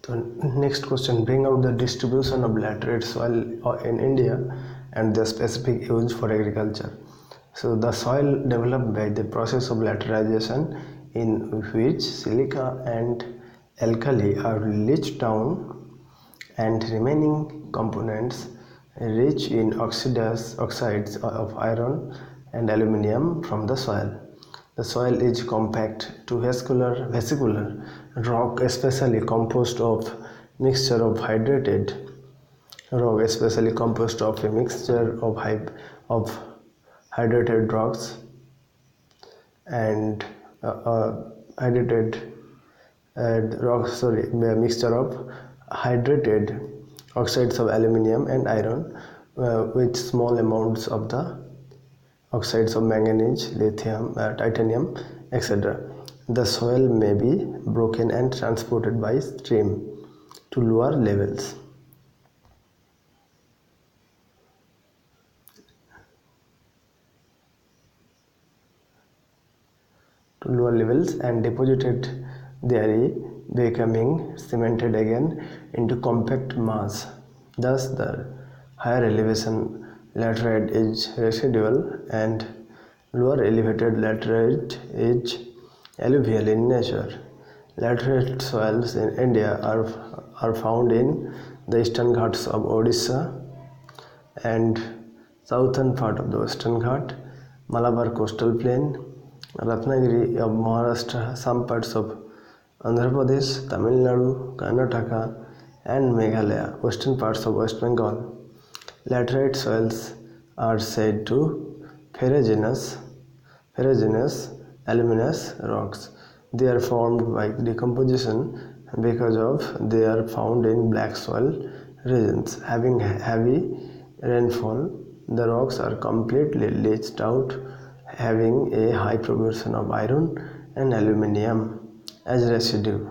So next question, bring out the distribution of laterite soil in India and the specific use for agriculture. So the soil developed by the process of laterization, in which silica and alkali are leached down and remaining components rich in oxides of iron and aluminium from the soil. The soil is compact to vesicular rock, especially composed of mixture of hydrated rock, of hydrated rocks and mixture of hydrated oxides of aluminium and iron with small amounts of the oxides of manganese, lithium, titanium, etc. The soil may be broken and transported by stream to lower levels. And deposited there, becoming cemented again into compact mass. Thus, the higher elevation laterite is residual and lower elevated laterite is alluvial in nature. Laterite soils in India are found in the eastern Ghats of Odisha and southern part of the Western Ghat, Malabar coastal plain, Ratnagiri of Maharashtra, some parts of Andhra Pradesh, Tamil Nadu, Karnataka, and Meghalaya, western parts of West Bengal. Laterite soils are said to ferruginous aluminous rocks. They are formed by decomposition because of they are found in black soil regions. Having heavy rainfall, the rocks are completely leached out, having a high proportion of iron and aluminium as residue.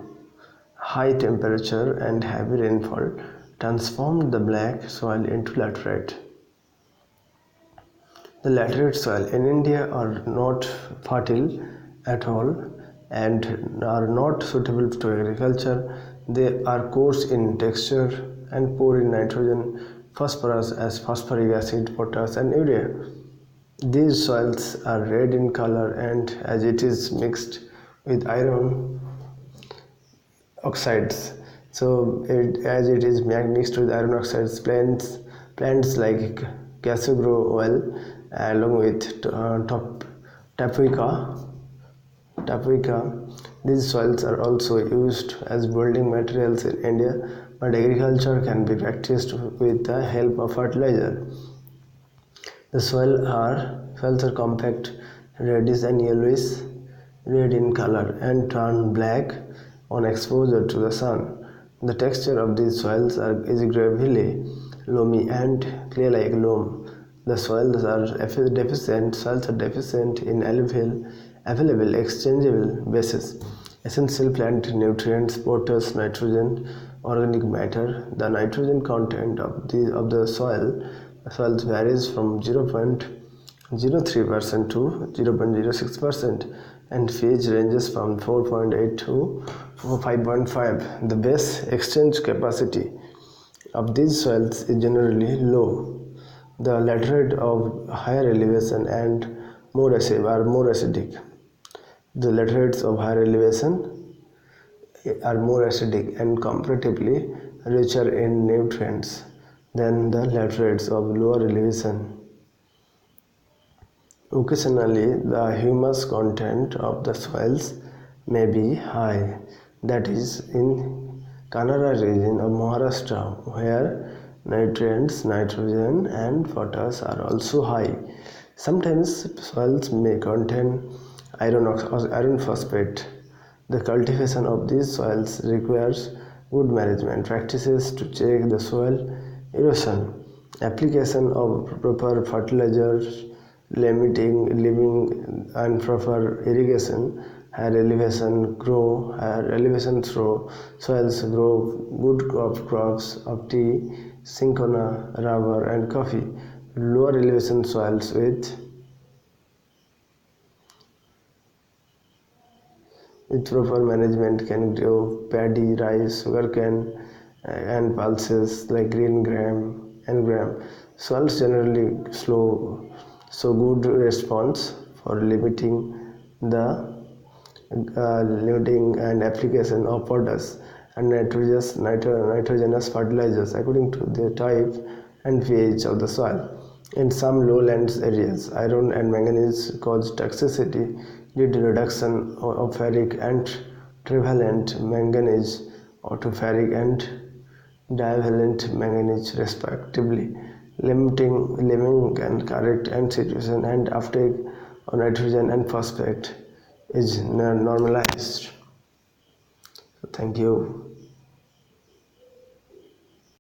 High temperature and heavy rainfall transformed the black soil into laterite. The laterite soil in India are not fertile at all and are not suitable to agriculture. They are coarse in texture and poor in nitrogen, phosphorus as phosphoric acid, potash, and urea. These soils are red in color, and as it is mixed with iron oxides, as it is mixed with iron oxides, plants like cashew grow well along with tapioca. These soils are also used as building materials in India, but agriculture can be practiced with the help of fertilizer. The soils are compact, reddish and yellowish red in color and turn black on exposure to the sun. The texture of these soils is gravelly, loamy and clay-like loam. The soils are deficient in available exchangeable bases, essential plant nutrients, potash, nitrogen, organic matter. The nitrogen content of the soils varies from 0.03% to 0.06%, and pH ranges from 4.8 to 5.5. The base exchange capacity of these soils is generally low. The laterite of higher elevation and are more acidic. The laterites of higher elevation are more acidic and comparatively richer in nutrients than the laterites of lower elevation. Occasionally, the humus content of the soils may be high, that is, in Kannada region of Maharashtra, where nutrients, nitrogen and potash are also high. Sometimes soils may contain iron phosphate. The cultivation of these soils requires good management practices to check the soil erosion, application of proper fertilizers, limiting improper irrigation. Higher elevation through soils grow good crops of tea, cinchona, rubber and coffee. Lower elevation soils with With proper management can grow paddy, rice, sugarcane, and pulses like green gram and gram. Soils generally slow, so good response for limiting and application of potash and nitrogenous fertilizers according to the type and pH of the soil. In some lowlands areas, iron and manganese cause toxicity due to reduction of ferric and trivalent manganese or to ferric and divalent manganese respectively, limiting and correct and situation and uptake of nitrogen and phosphate is normalized. Thank you.